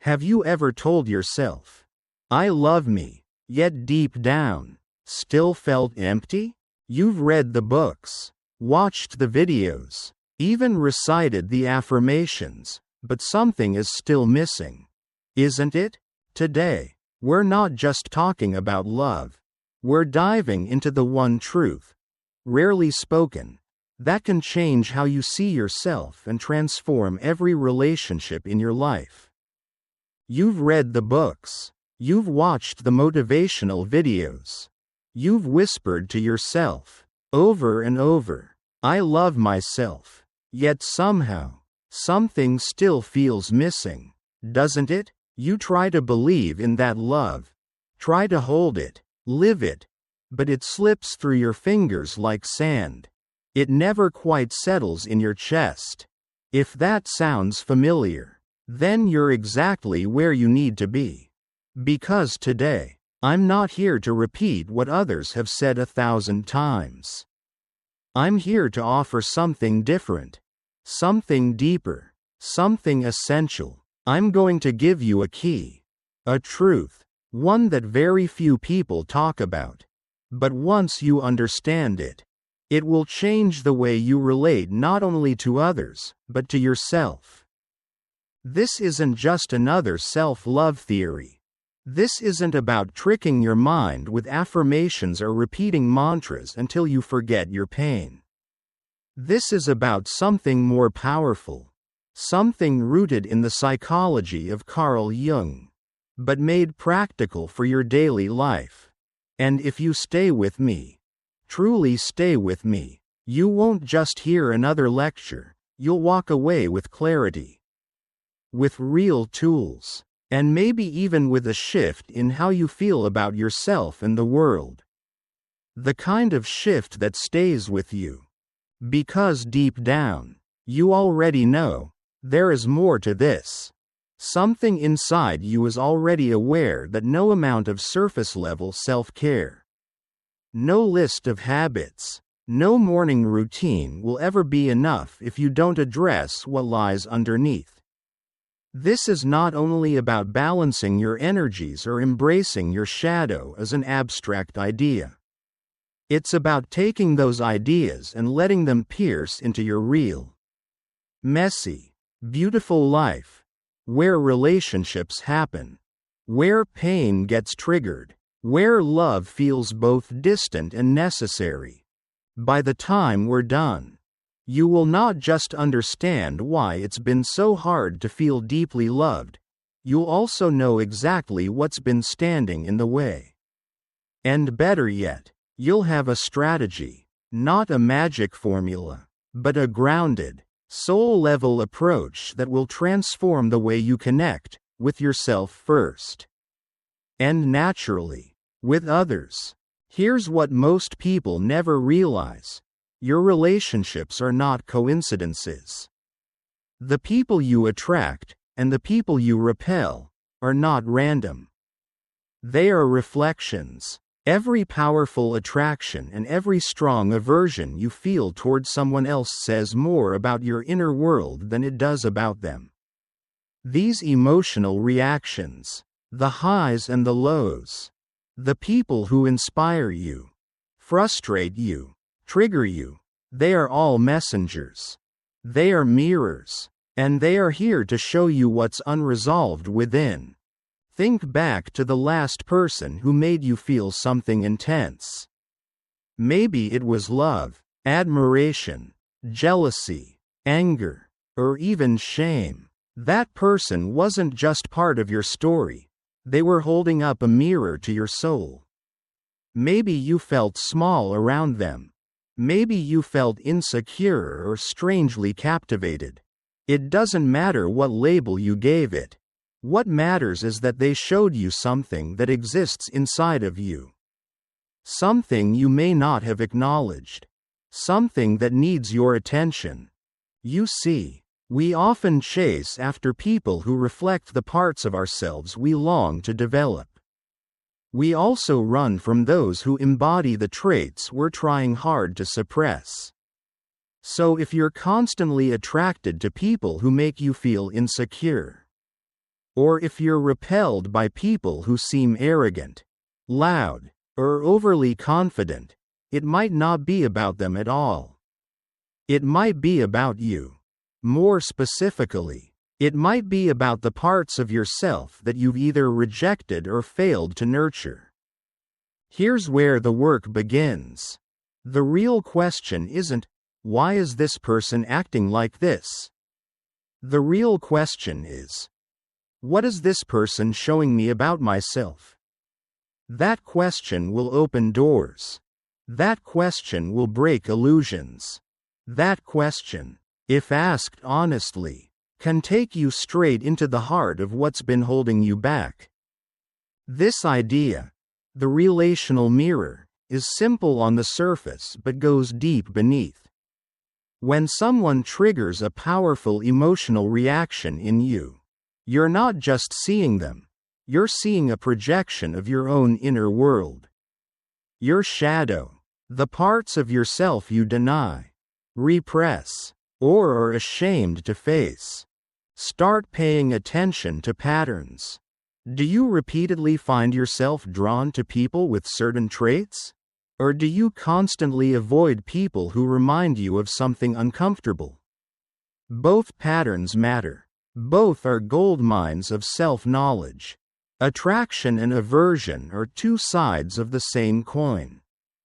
Have you ever told yourself, "I love me," yet deep down, still felt empty? You've read the books, watched the videos, even recited the affirmations, but something is still missing, isn't it? Today, we're not just talking about love. We're diving into the one truth, rarely spoken, that can change how you see yourself and transform every relationship in your life. You've read the books. You've watched the motivational videos. You've whispered to yourself, over and over, "I love myself." Yet somehow, something still feels missing, doesn't it? You try to believe in that love, try to hold it, live it, but it slips through your fingers like sand. It never quite settles in your chest. If that sounds familiar, then you're exactly where you need to be. Because today, I'm not here to repeat what others have said 1,000 times. I'm here to offer something different, something deeper, something essential. I'm going to give you a key, a truth, one that very few people talk about. But once you understand it, it will change the way you relate not only to others, but to yourself. This isn't just another self-love theory. This isn't about tricking your mind with affirmations or repeating mantras until you forget your pain. This is about something more powerful, something rooted in the psychology of Carl Jung, but made practical for your daily life. And if you stay with me, truly stay with me, you won't just hear another lecture, you'll walk away with clarity, with real tools, and maybe even with a shift in how you feel about yourself and the world. The kind of shift that stays with you. Because deep down, you already know, there is more to this. Something inside you is already aware that no amount of surface-level self-care, no list of habits, no morning routine will ever be enough if you don't address what lies underneath. This is not only about balancing your energies or embracing your shadow as an abstract idea. It's about taking those ideas and letting them pierce into your real, messy, beautiful life, where relationships happen, where pain gets triggered, where love feels both distant and necessary. By the time we're done, you will not just understand why it's been so hard to feel deeply loved, you'll also know exactly what's been standing in the way. And better yet, you'll have a strategy, not a magic formula, but a grounded, soul-level approach that will transform the way you connect with yourself first, and naturally, with others. Here's what most people never realize. Your relationships are not coincidences. The people you attract, and the people you repel, are not random. They are reflections. Every powerful attraction and every strong aversion you feel toward someone else says more about your inner world than it does about them. These emotional reactions, the highs and the lows, the people who inspire you, frustrate you, trigger you, they are all messengers. They are mirrors, and they are here to show you what's unresolved within. Think back to the last person who made you feel something intense. Maybe it was love, admiration, jealousy, anger, or even shame. That person wasn't just part of your story, they were holding up a mirror to your soul. Maybe you felt small around them. Maybe you felt insecure or strangely captivated. It doesn't matter what label you gave it. What matters is that they showed you something that exists inside of you. Something you may not have acknowledged. Something that needs your attention. You see, we often chase after people who reflect the parts of ourselves we long to develop. We also run from those who embody the traits we're trying hard to suppress. So if you're constantly attracted to people who make you feel insecure, Or if you're repelled by people who seem arrogant, loud, or overly confident, it might not be about them at all. It might be about you. More specifically, it might be about the parts of yourself that you've either rejected or failed to nurture. Here's where the work begins. The real question isn't, why is this person acting like this? The real question is, what is this person showing me about myself? That question will open doors. That question will break illusions. That question, if asked honestly, can take you straight into the heart of what's been holding you back. This idea, the relational mirror, is simple on the surface but goes deep beneath. When someone triggers a powerful emotional reaction in you, you're not just seeing them, you're seeing a projection of your own inner world. Your shadow, the parts of yourself you deny, repress, or are ashamed to face. Start paying attention to patterns. Do you repeatedly find yourself drawn to people with certain traits? Or do you constantly avoid people who remind you of something uncomfortable? Both patterns matter. Both are gold mines of self-knowledge. Attraction and aversion are two sides of the same coin.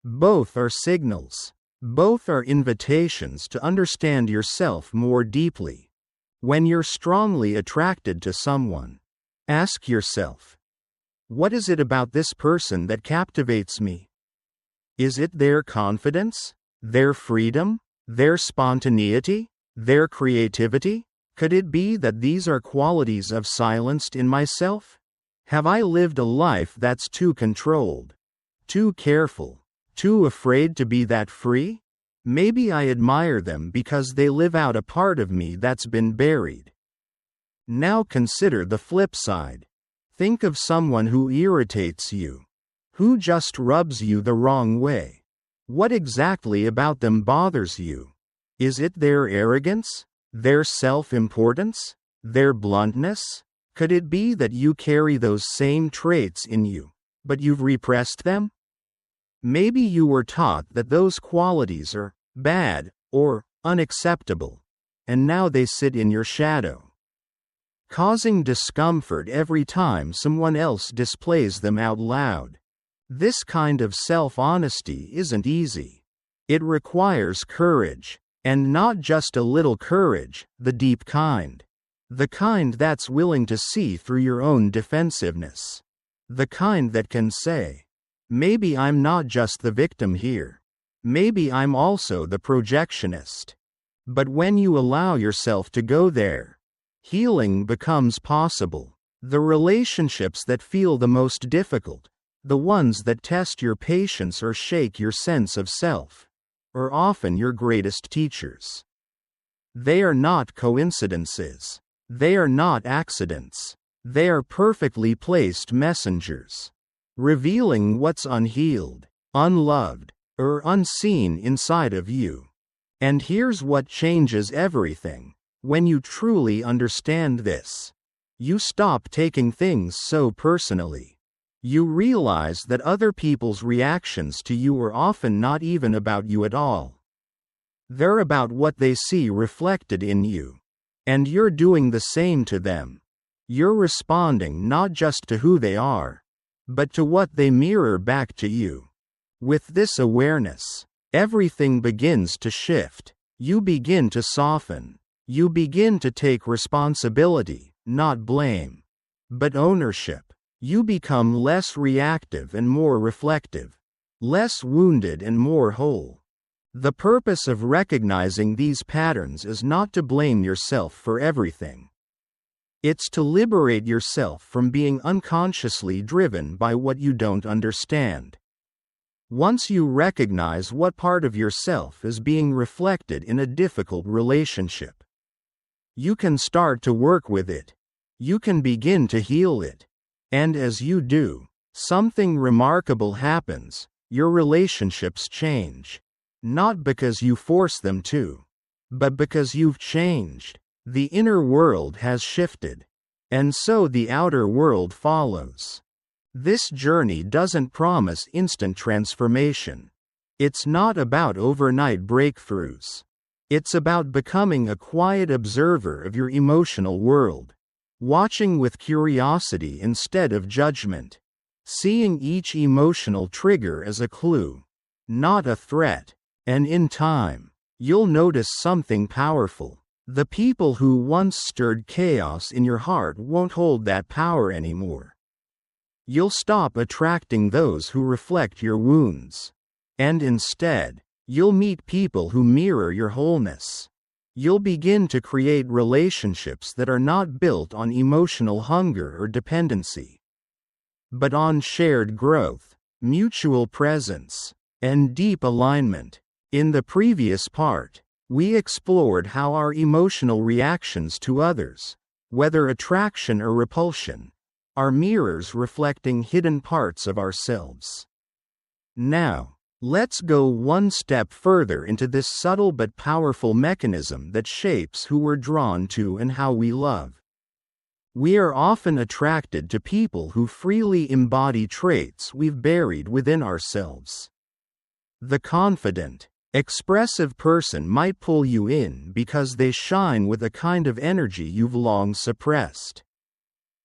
Both are signals. Both are invitations to understand yourself more deeply. When you're strongly attracted to someone, ask yourself, what is it about this person that captivates me? Is it their confidence, their freedom, their spontaneity, their creativity? Could it be that these are qualities I've silenced in myself? Have I lived a life that's too controlled, too careful, too afraid to be that free? Maybe I admire them because they live out a part of me that's been buried. Now consider the flip side. Think of someone who irritates you, who just rubs you the wrong way. What exactly about them bothers you? Is it their arrogance? Their self-importance? Their bluntness? Could it be that you carry those same traits in you, but you've repressed them? Maybe you were taught that those qualities are bad or unacceptable, and now they sit in your shadow, causing discomfort every time someone else displays them out loud. This kind of self-honesty isn't easy. It requires courage. And not just a little courage, the deep kind. The kind that's willing to see through your own defensiveness. The kind that can say, maybe I'm not just the victim here. Maybe I'm also the projectionist. But when you allow yourself to go there, healing becomes possible. The relationships that feel the most difficult, the ones that test your patience or shake your sense of self, are often your greatest teachers. They are not coincidences. They are not accidents. They are perfectly placed messengers, revealing what's unhealed, unloved, or unseen inside of you. And here's what changes everything. When you truly understand this, you stop taking things so personally. You realize that other people's reactions to you are often not even about you at all. They're about what they see reflected in you. And you're doing the same to them. You're responding not just to who they are, but to what they mirror back to you. With this awareness, everything begins to shift. You begin to soften. You begin to take responsibility, not blame, but ownership. You become less reactive and more reflective, less wounded and more whole. The purpose of recognizing these patterns is not to blame yourself for everything. It's to liberate yourself from being unconsciously driven by what you don't understand. Once you recognize what part of yourself is being reflected in a difficult relationship, you can start to work with it. You can begin to heal it. And as you do, something remarkable happens. Your relationships change. Not because you force them to, but because you've changed. The inner world has shifted. And so the outer world follows. This journey doesn't promise instant transformation. It's not about overnight breakthroughs. It's about becoming a quiet observer of your emotional world, watching with curiosity instead of judgment, seeing each emotional trigger as a clue, not a threat. And in time, you'll notice something powerful. The people who once stirred chaos in your heart won't hold that power anymore. You'll stop attracting those who reflect your wounds. And instead, you'll meet people who mirror your wholeness. You'll begin to create relationships that are not built on emotional hunger or dependency, but on shared growth, mutual presence, and deep alignment. In the previous part, we explored how our emotional reactions to others, whether attraction or repulsion, are mirrors reflecting hidden parts of ourselves. Now, let's go one step further into this subtle but powerful mechanism that shapes who we're drawn to and how we love. We are often attracted to people who freely embody traits we've buried within ourselves. The confident, expressive person might pull you in because they shine with a kind of energy you've long suppressed.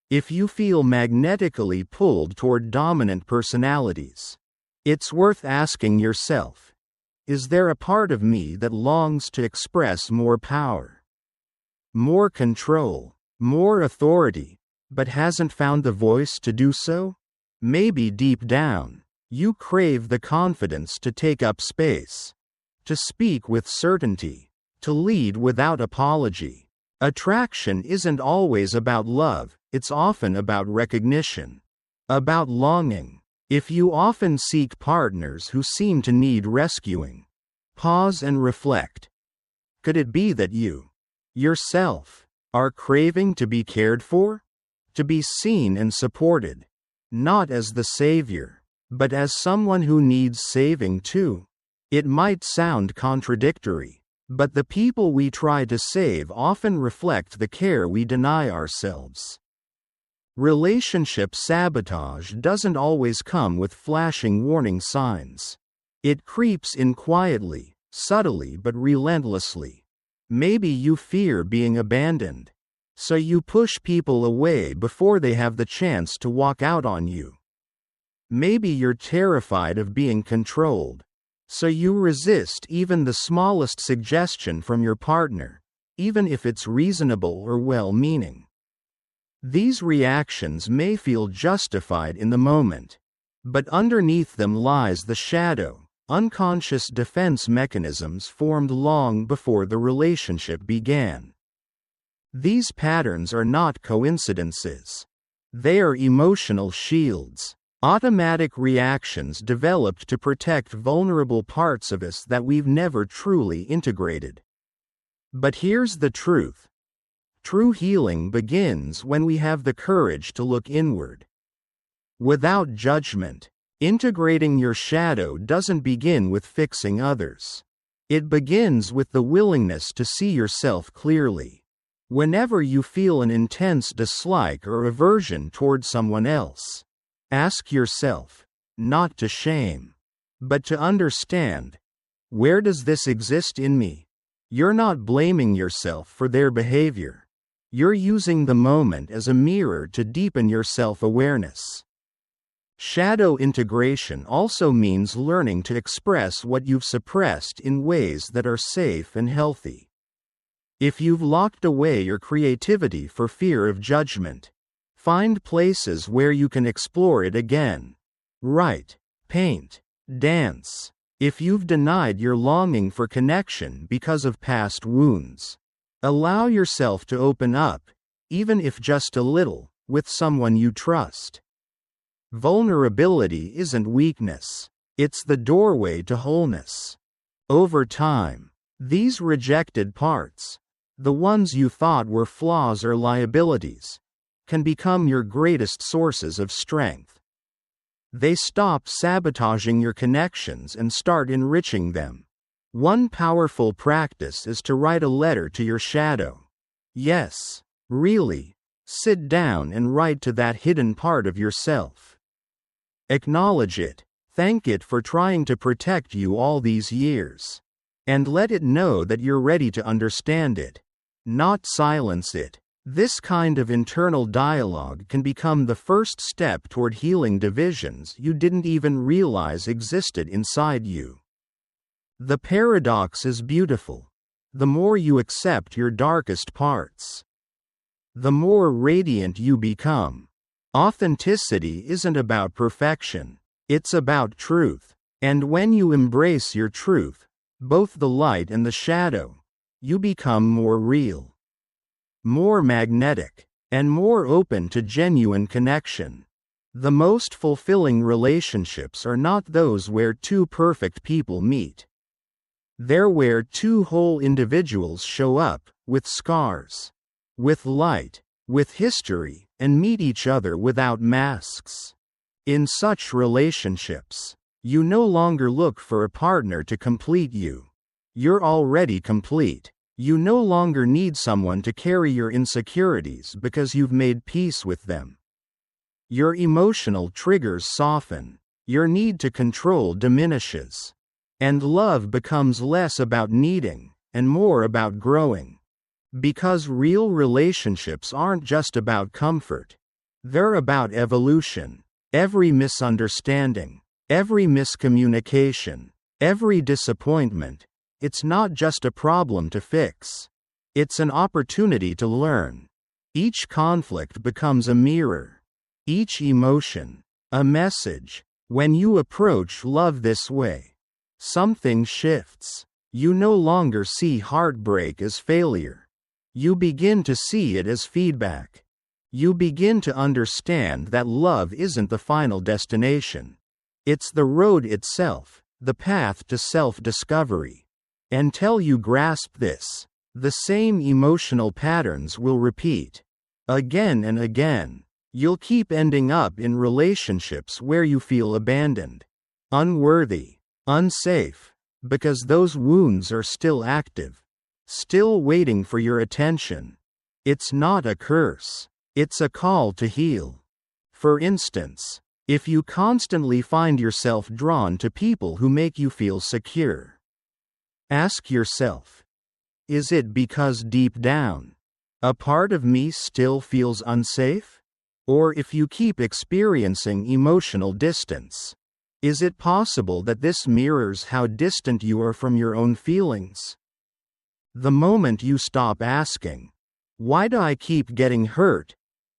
If you feel magnetically pulled toward dominant personalities, it's worth asking yourself, is there a part of me that longs to express more power, more control, more authority, but hasn't found the voice to do so? Maybe deep down, you crave the confidence to take up space, to speak with certainty, to lead without apology. Attraction isn't always about love, it's often about recognition, about longing. If you often seek partners who seem to need rescuing, pause and reflect. Could it be that you, yourself, are craving to be cared for? To be seen and supported, not as the savior, but as someone who needs saving too? It might sound contradictory, but the people we try to save often reflect the care we deny ourselves. Relationship sabotage doesn't always come with flashing warning signs. It creeps in quietly, subtly but relentlessly. Maybe you fear being abandoned, so you push people away before they have the chance to walk out on you. Maybe you're terrified of being controlled, so you resist even the smallest suggestion from your partner, even if it's reasonable or well-meaning. These reactions may feel justified in the moment, but underneath them lies the shadow, unconscious defense mechanisms formed long before the relationship began. These patterns are not coincidences. They are emotional shields, automatic reactions developed to protect vulnerable parts of us that we've never truly integrated. But here's the truth. True healing begins when we have the courage to look inward. Without judgment, integrating your shadow doesn't begin with fixing others. It begins with the willingness to see yourself clearly. Whenever you feel an intense dislike or aversion toward someone else, ask yourself, not to shame, but to understand, where does this exist in me? You're not blaming yourself for their behavior. You're using the moment as a mirror to deepen your self-awareness. Shadow integration also means learning to express what you've suppressed in ways that are safe and healthy. If you've locked away your creativity for fear of judgment, find places where you can explore it again. Write, paint, dance. If you've denied your longing for connection because of past wounds, allow yourself to open up, even if just a little, with someone you trust. Vulnerability isn't weakness, it's the doorway to wholeness. Over time, these rejected parts, the ones you thought were flaws or liabilities, can become your greatest sources of strength. They stop sabotaging your connections and start enriching them. One powerful practice is to write a letter to your shadow. Yes, really, Sit down and write to that hidden part of yourself. Acknowledge it. Thank it for trying to protect you all these years. And let it know that you're ready to understand it, not silence it. This kind of internal dialogue can become the first step toward healing divisions you didn't even realize existed inside you. The paradox is beautiful. The more you accept your darkest parts, the more radiant you become. Authenticity isn't about perfection, it's about truth. And when you embrace your truth, both the light and the shadow, you become more real, more magnetic, and more open to genuine connection. The most fulfilling relationships are not those where two perfect people meet. They're where two whole individuals show up, with scars, with light, with history, and meet each other without masks. In such relationships, you no longer look for a partner to complete you. You're already complete. You no longer need someone to carry your insecurities because you've made peace with them. Your emotional triggers soften. Your need to control diminishes. And love becomes less about needing, and more about growing. Because real relationships aren't just about comfort. They're about evolution. Every misunderstanding, every miscommunication, every disappointment, it's not just a problem to fix. It's an opportunity to learn. Each conflict becomes a mirror. Each emotion, a message. When you approach love this way, something shifts. You no longer see heartbreak as failure. You begin to see it as feedback. You begin to understand that love isn't the final destination. It's the road itself, the path to self-discovery. Until you grasp this, the same emotional patterns will repeat. Again and again, you'll keep ending up in relationships where you feel abandoned, unworthy, unsafe, because those wounds are still active, still waiting for your attention. It's not a curse. It's a call to heal. For instance, if you constantly find yourself drawn to people who make you feel secure, ask yourself, is it because deep down, a part of me still feels unsafe? Or if you keep experiencing emotional distance, is it possible that this mirrors how distant you are from your own feelings? The moment you stop asking, why do I keep getting hurt?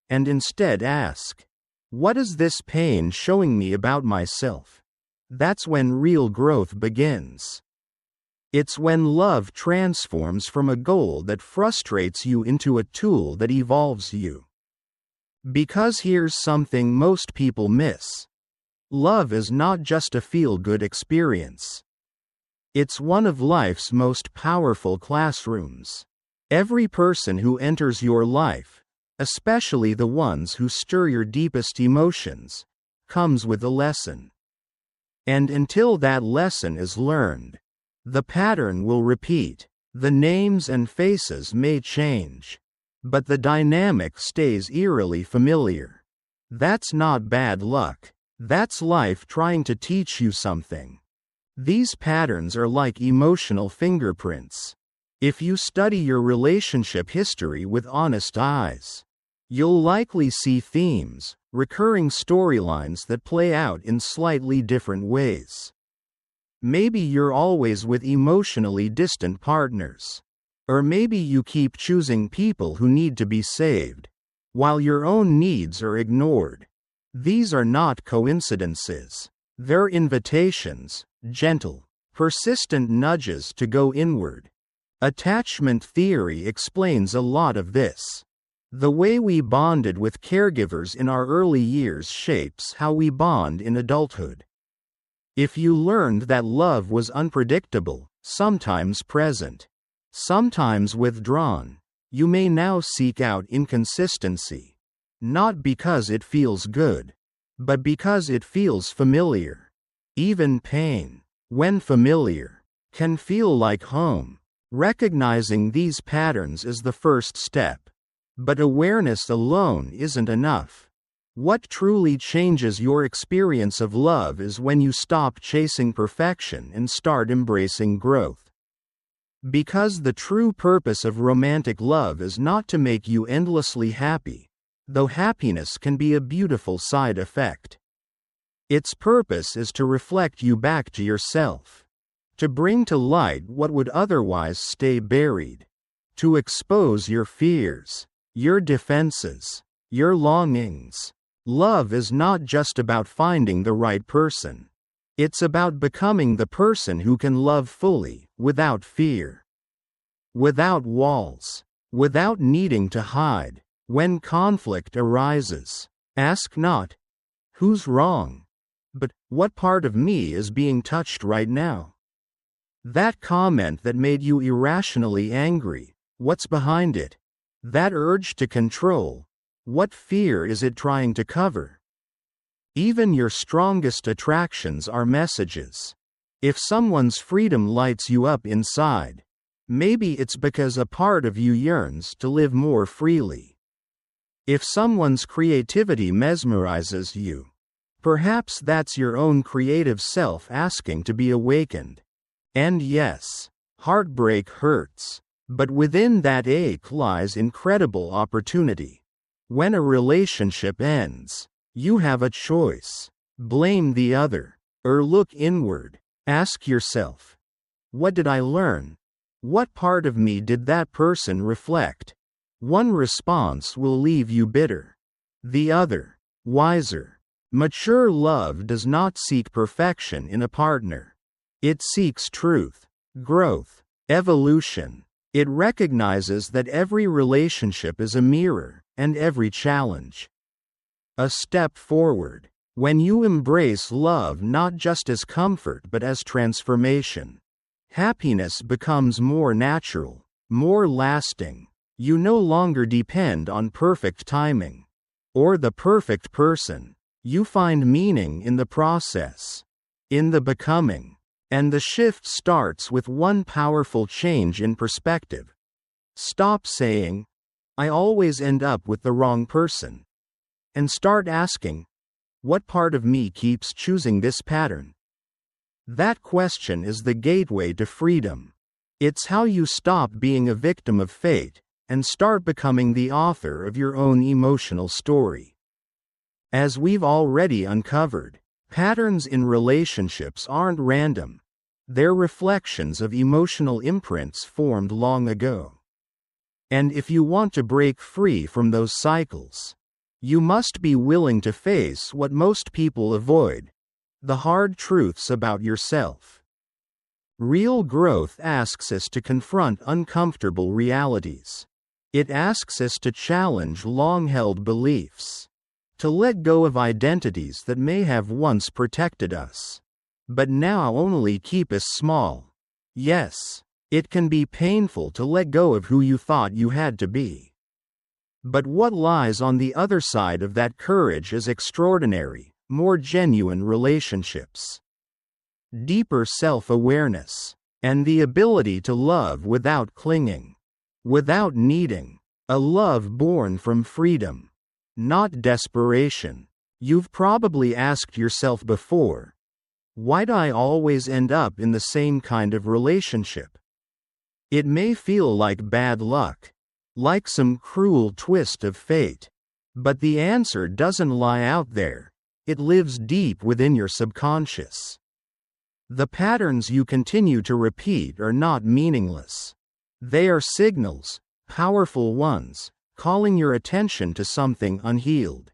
And instead ask, what is this pain showing me about myself? That's when real growth begins. It's when love transforms from a goal that frustrates you into a tool that evolves you. Because here's something most people miss. Love is not just a feel-good experience. It's one of life's most powerful classrooms. Every person who enters your life, especially the ones who stir your deepest emotions, comes with a lesson. And until that lesson is learned, the pattern will repeat. The names and faces may change, but the dynamic stays eerily familiar. That's not bad luck. That's life trying to teach you something. These patterns are like emotional fingerprints. If you study your relationship history with honest eyes, you'll likely see themes, recurring storylines that play out in slightly different ways. Maybe you're always with emotionally distant partners. Or maybe you keep choosing people who need to be saved, while your own needs are ignored. These are not coincidences. They're invitations, gentle, persistent nudges to go inward. Attachment theory explains a lot of this. The way we bonded with caregivers in our early years shapes how we bond in adulthood. If you learned that love was unpredictable, sometimes present, sometimes withdrawn, you may now seek out inconsistency. Not because it feels good, but because it feels familiar. Even pain, when familiar, can feel like home. Recognizing these patterns is the first step. But awareness alone isn't enough. What truly changes your experience of love is when you stop chasing perfection and start embracing growth. Because the true purpose of romantic love is not to make you endlessly happy, though happiness can be a beautiful side effect. Its purpose is to reflect you back to yourself, to bring to light what would otherwise stay buried, to expose your fears, your defenses, your longings. Love is not just about finding the right person. It's about becoming the person who can love fully, without fear, without walls, without needing to hide. When conflict arises, ask not, "Who's wrong?" but, "What part of me is being touched right now?" That comment that made you irrationally angry, what's behind it? That urge to control, what fear is it trying to cover? Even your strongest attractions are messages. If someone's freedom lights you up inside, maybe it's because a part of you yearns to live more freely. If someone's creativity mesmerizes you, perhaps that's your own creative self asking to be awakened. And yes, heartbreak hurts, but within that ache lies incredible opportunity. When a relationship ends, you have a choice. Blame the other, or look inward. Ask yourself, what did I learn? What part of me did that person reflect? One response will leave you bitter. The other, wiser. Mature love does not seek perfection in a partner. It seeks truth, growth, evolution. It recognizes that every relationship is a mirror, and every challenge a step forward. When you embrace love not just as comfort but as transformation, happiness becomes more natural, more lasting. You no longer depend on perfect timing or the perfect person. You find meaning in the process, in the becoming. And the shift starts with one powerful change in perspective. Stop saying, "I always end up with the wrong person," and start asking, "What part of me keeps choosing this pattern?" That question is the gateway to freedom. It's how you stop being a victim of fate and start becoming the author of your own emotional story. As we've already uncovered, patterns in relationships aren't random. They're reflections of emotional imprints formed long ago. And if you want to break free from those cycles, you must be willing to face what most people avoid: the hard truths about yourself. Real growth asks us to confront uncomfortable realities. It asks us to challenge long-held beliefs, to let go of identities that may have once protected us, but now only keep us small. Yes, it can be painful to let go of who you thought you had to be. But what lies on the other side of that courage is extraordinary, more genuine relationships, deeper self-awareness, and the ability to love without clinging, without needing, a love born from freedom, not desperation. You've probably asked yourself before, why do I always end up in the same kind of relationship? It may feel like bad luck, like some cruel twist of fate, but the answer doesn't lie out there. It lives deep within your subconscious. The patterns you continue to repeat are not meaningless. They are signals, powerful ones, calling your attention to something unhealed,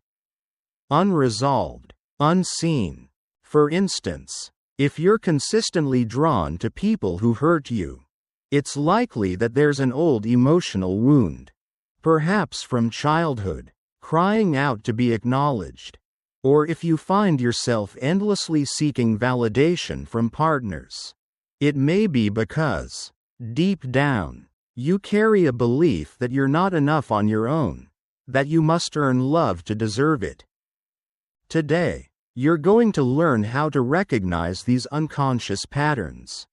unresolved, unseen. For instance, if you're consistently drawn to people who hurt you, it's likely that there's an old emotional wound, perhaps from childhood, crying out to be acknowledged. Or if you find yourself endlessly seeking validation from partners, it may be because, deep down, you carry a belief that you're not enough on your own, that you must earn love to deserve it. Today, you're going to learn how to recognize these unconscious patterns.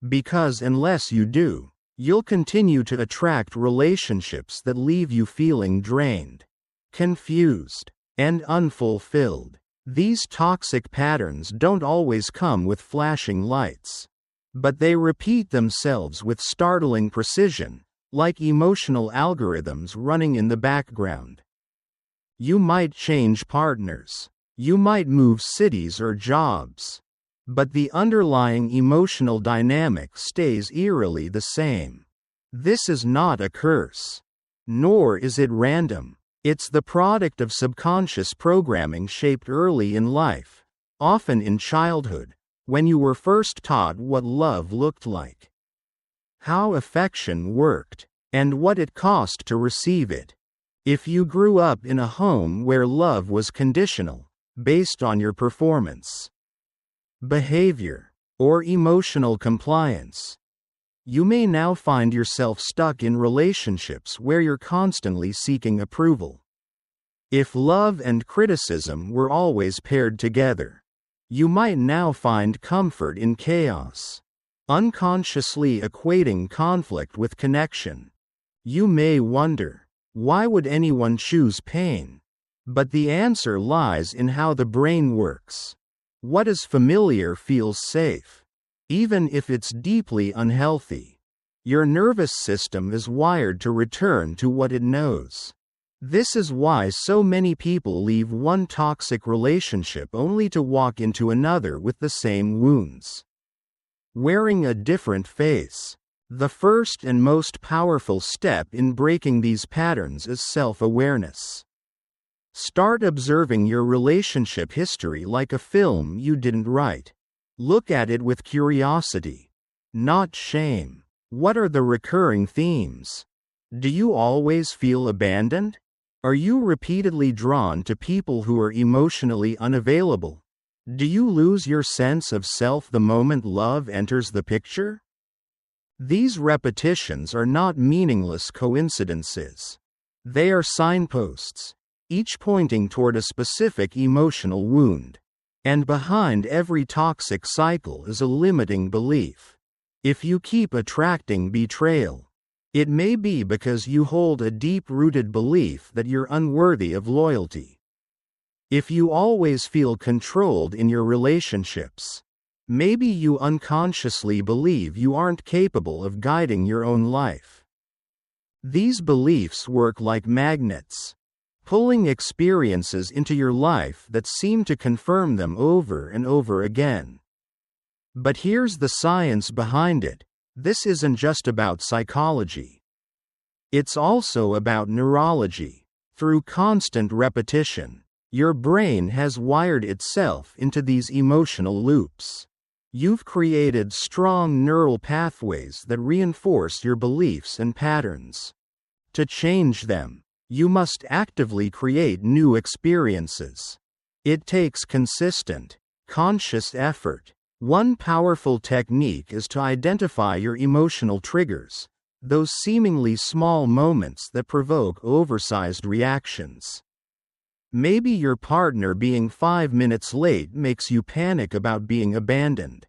Because unless you do, You'll continue to attract relationships that leave you feeling drained, confused, and unfulfilled. These toxic patterns don't always come with flashing lights, but they repeat themselves with startling precision, like emotional algorithms running in the background. You might change partners. You might move cities or jobs. But the underlying emotional dynamic stays eerily the same. This is not a curse. Nor is it random. It's the product of subconscious programming shaped early in life, often in childhood, when you were first taught what love looked like, how affection worked, and what it cost to receive it. If you grew up in a home where love was conditional, based on your performance, behavior, or emotional compliance, you may now find yourself stuck in relationships where you're constantly seeking approval. If love and criticism were always paired together, you might now find comfort in chaos, unconsciously equating conflict with connection. You may wonder, why would anyone choose pain? But the answer lies in how the brain works. What is familiar feels safe, even if it's deeply unhealthy. Your nervous system is wired to return to what it knows. This is why so many people leave one toxic relationship only to walk into another with the same wounds, wearing a different face. The first and most powerful step in breaking these patterns is self-awareness. Start observing your relationship history like a film you didn't write. Look at it with curiosity, not shame. What are the recurring themes? Do you always feel abandoned? Are you repeatedly drawn to people who are emotionally unavailable? Do you lose your sense of self the moment love enters the picture? These repetitions are not meaningless coincidences. They are signposts, each pointing toward a specific emotional wound. And behind every toxic cycle is a limiting belief. If you keep attracting betrayal, it may be because you hold a deep-rooted belief that you're unworthy of loyalty. If you always feel controlled in your relationships, maybe you unconsciously believe you aren't capable of guiding your own life. These beliefs work like magnets, pulling experiences into your life that seem to confirm them over and over again. But here's the science behind it. This isn't just about psychology. It's also about neurology. Through constant repetition, your brain has wired itself into these emotional loops. You've created strong neural pathways that reinforce your beliefs and patterns. To change them, you must actively create new experiences. It takes consistent, conscious effort. One powerful technique is to identify your emotional triggers, those seemingly small moments that provoke oversized reactions. Maybe your partner being 5 minutes late makes you panic about being abandoned.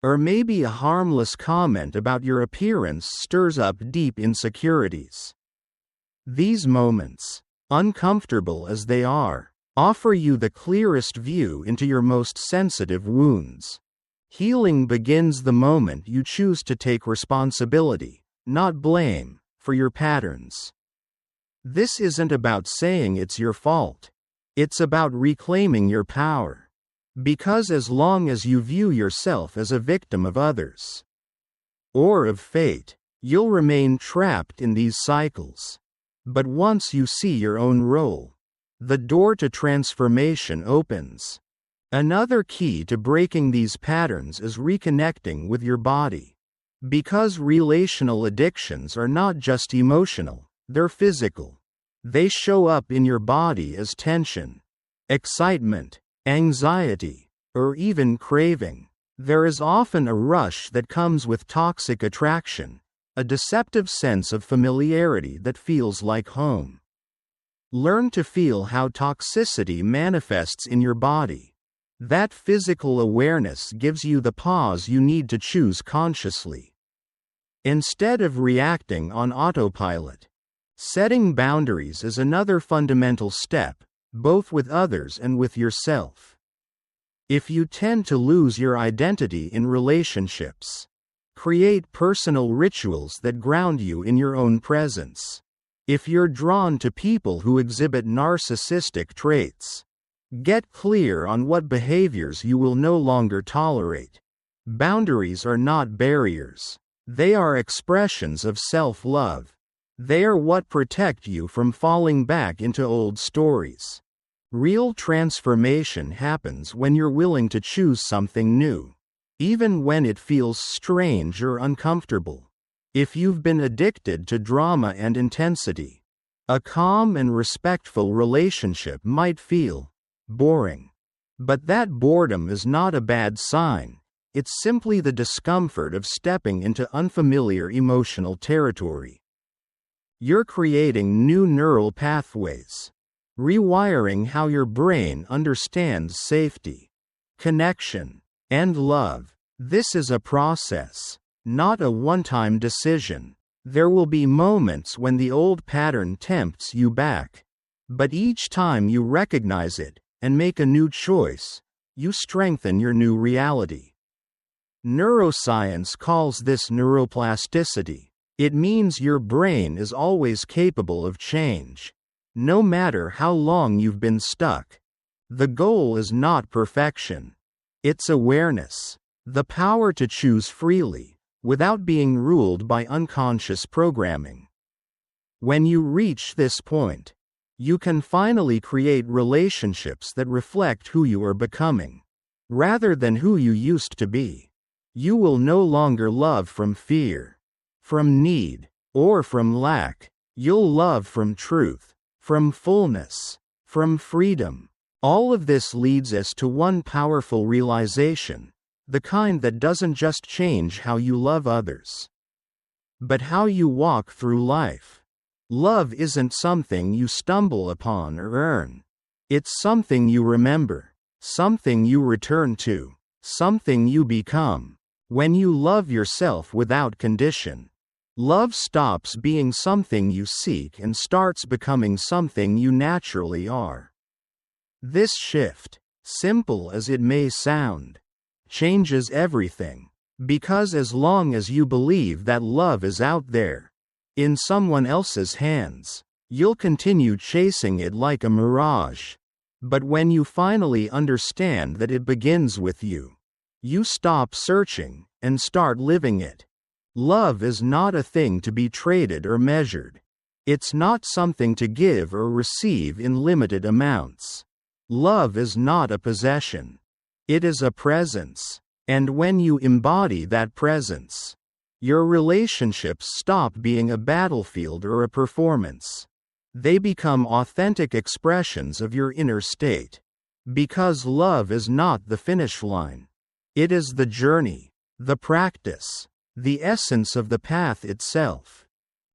Or maybe a harmless comment about your appearance stirs up deep insecurities. These moments, uncomfortable as they are, offer you the clearest view into your most sensitive wounds. Healing begins the moment you choose to take responsibility, not blame, for your patterns. This isn't about saying it's your fault. It's about reclaiming your power. Because as long as you view yourself as a victim of others, or of fate, you'll remain trapped in these cycles. But once you see your own role, the door to transformation opens. Another key to breaking these patterns is reconnecting with your body. Because relational addictions are not just emotional, they're physical. They show up in your body as tension, excitement, anxiety, or even craving. There is often a rush that comes with toxic attraction, a deceptive sense of familiarity that feels like home. Learn to feel how toxicity manifests in your body. That physical awareness gives you the pause you need to choose consciously. instead of reacting on autopilot. Setting boundaries is another fundamental step, both with others and with yourself. If you tend to lose your identity in relationships, create personal rituals that ground you in your own presence. If you're drawn to people who exhibit narcissistic traits, get clear on what behaviors you will no longer tolerate. Boundaries are not barriers. They are expressions of self-love. They are what protect you from falling back into old stories. Real transformation happens when you're willing to choose something new, even when it feels strange or uncomfortable. If you've been addicted to drama and intensity, a calm and respectful relationship might feel boring. But that boredom is not a bad sign. It's simply the discomfort of stepping into unfamiliar emotional territory. You're creating new neural pathways, rewiring how your brain understands safety, connection, and love. This is a process, not a one-time decision. There will be moments when the old pattern tempts you back, but each time you recognize it and make a new choice, you strengthen your new reality. Neuroscience calls this neuroplasticity. It means your brain is always capable of change, no matter how long you've been stuck. The goal is not perfection. It's awareness, the power to choose freely, without being ruled by unconscious programming. When you reach this point, you can finally create relationships that reflect who you are becoming, rather than who you used to be. You will no longer love from fear, from need, or from lack. You'll love from truth, from fullness, from freedom. All of this leads us to one powerful realization, the kind that doesn't just change how you love others, but how you walk through life. Love isn't something you stumble upon or earn. It's something you remember, something you return to, something you become. When you love yourself without condition, love stops being something you seek and starts becoming something you naturally are. This shift, simple as it may sound, changes everything, because as long as you believe that love is out there, in someone else's hands, you'll continue chasing it like a mirage. But when you finally understand that it begins with you, you stop searching and start living it. Love is not a thing to be traded or measured. It's not something to give or receive in limited amounts. Love is not a possession. It is a presence. And when you embody that presence, your relationships stop being a battlefield or a performance. They become authentic expressions of your inner state. Because love is not the finish line. It is the journey, the practice, the essence of the path itself.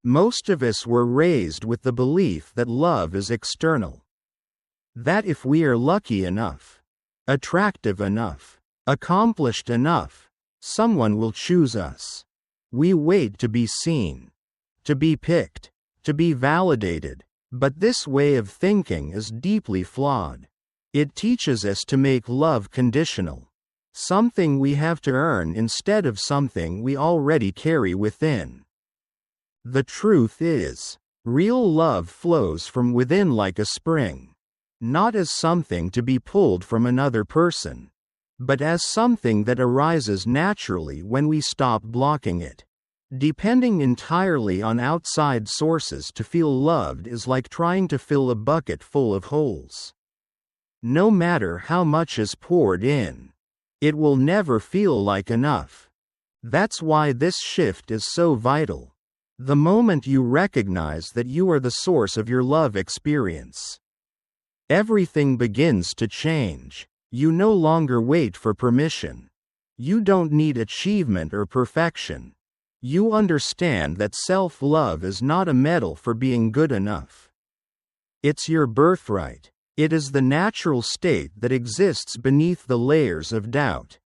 Most of us were raised with the belief that love is external. That if we are lucky enough, attractive enough, accomplished enough, someone will choose us. We wait to be seen, to be picked, to be validated. But this way of thinking is deeply flawed. It teaches us to make love conditional. Something we have to earn instead of something we already carry within. The truth is, real love flows from within like a spring, not as something to be pulled from another person, but as something that arises naturally when we stop blocking it. Depending entirely on outside sources to feel loved is like trying to fill a bucket full of holes. No matter how much is poured in, it will never feel like enough. That's why this shift is so vital. The moment you recognize that you are the source of your love experience, everything begins to change. You no longer wait for permission. You don't need achievement or perfection. You understand that self-love is not a medal for being good enough. It's your birthright. It is the natural state that exists beneath the layers of doubt,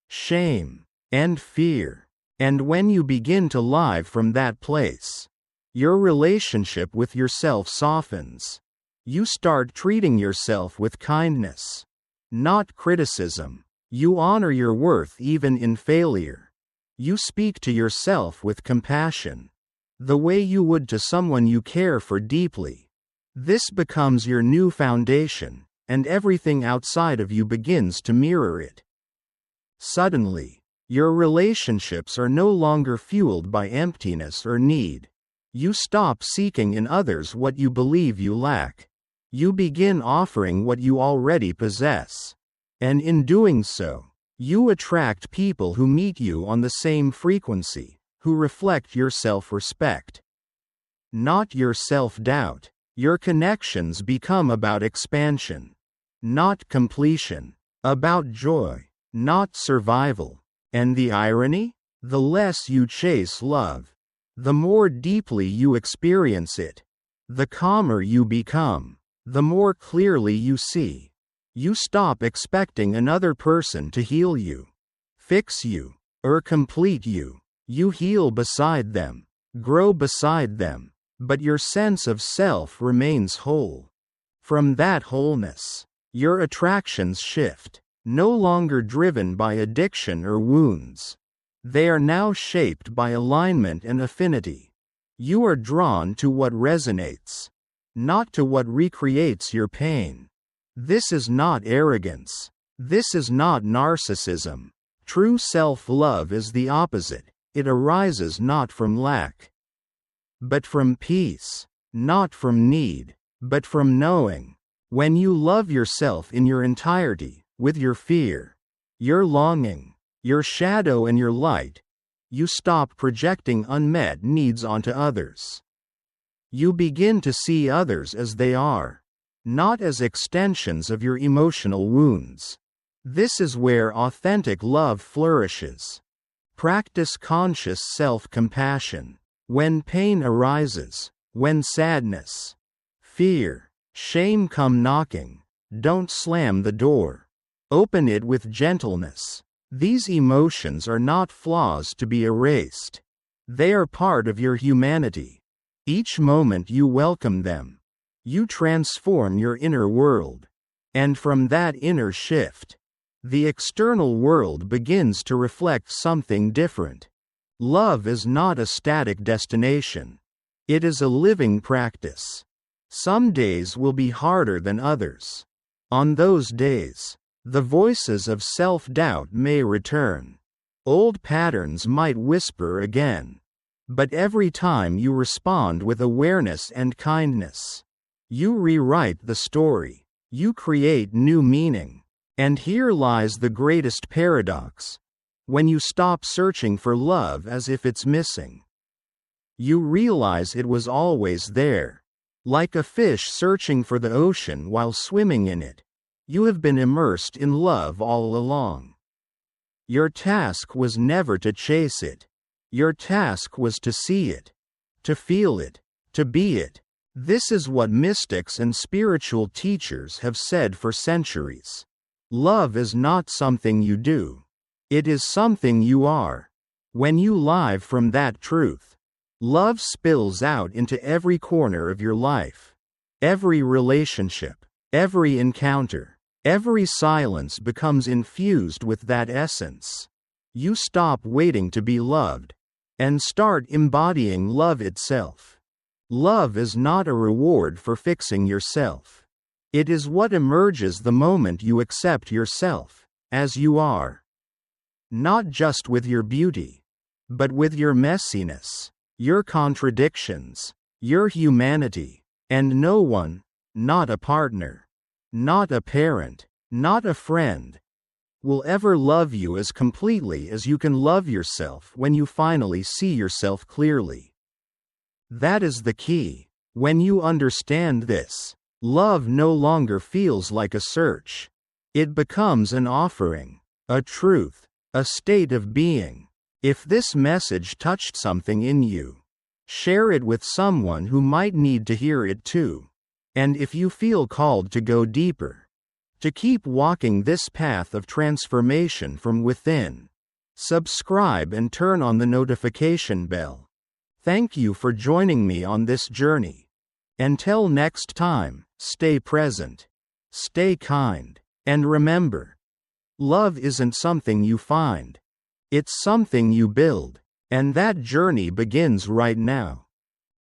shame, and fear. And when you begin to live from that place, your relationship with yourself softens. You start treating yourself with kindness, not criticism. You honor your worth even in failure. You speak to yourself with compassion, the way you would to someone you care for deeply. This becomes your new foundation, and everything outside of you begins to mirror it. Suddenly, your relationships are no longer fueled by emptiness or need. You stop seeking in others what you believe you lack. You begin offering what you already possess. And in doing so, you attract people who meet you on the same frequency, who reflect your self-respect, not your self-doubt. Your connections become about expansion, not completion, about joy, not survival. And the irony? The less you chase love, the more deeply you experience it. The calmer you become, the more clearly you see. You stop expecting another person to heal you, fix you, or complete you. You heal beside them, grow beside them, but your sense of self remains whole. From that wholeness, your attractions shift, no longer driven by addiction or wounds. They are now shaped by alignment and affinity. You are drawn to what resonates, not to what recreates your pain. This is not arrogance. This is not narcissism. True self-love is the opposite. It arises not from lack, but from peace, not from need, but from knowing. When you love yourself in your entirety, with your fear, your longing, your shadow and your light, you stop projecting unmet needs onto others. You begin to see others as they are, not as extensions of your emotional wounds. This is where authentic love flourishes. Practice conscious self-compassion. When pain arises, when sadness, fear, shame come knocking, don't slam the door. Open it with gentleness. These emotions are not flaws to be erased. They are part of your humanity. Each moment you welcome them, you transform your inner world. And from that inner shift, the external world begins to reflect something different. Love is not a static destination. It is a living practice. Some days will be harder than others. On those days, the voices of self-doubt may return. Old patterns might whisper again. But every time you respond with awareness and kindness, you rewrite the story. You create new meaning. And here lies the greatest paradox. When you stop searching for love as if it's missing, you realize it was always there. Like a fish searching for the ocean while swimming in it, you have been immersed in love all along. Your task was never to chase it. Your task was to see it, to feel it, to be it. This is what mystics and spiritual teachers have said for centuries. Love is not something you do. It is something you are. When you live from that truth, love spills out into every corner of your life. Every relationship, every encounter, every silence becomes infused with that essence. You stop waiting to be loved and start embodying love itself. Love is not a reward for fixing yourself. It is what emerges the moment you accept yourself as you are. Not just with your beauty, but with your messiness, your contradictions, your humanity. And no one, not a partner, not a parent, not a friend, will ever love you as completely as you can love yourself when you finally see yourself clearly. That is the key. When you understand this, love no longer feels like a search. It becomes an offering, a truth, a state of being. If this message touched something in you, share it with someone who might need to hear it too. And if you feel called to go deeper, to keep walking this path of transformation from within, Subscribe and turn on the notification bell. Thank you for joining me on this journey. Until next time, stay present, stay kind, and remember, love isn't something you find. It's something you build, and that journey begins right now.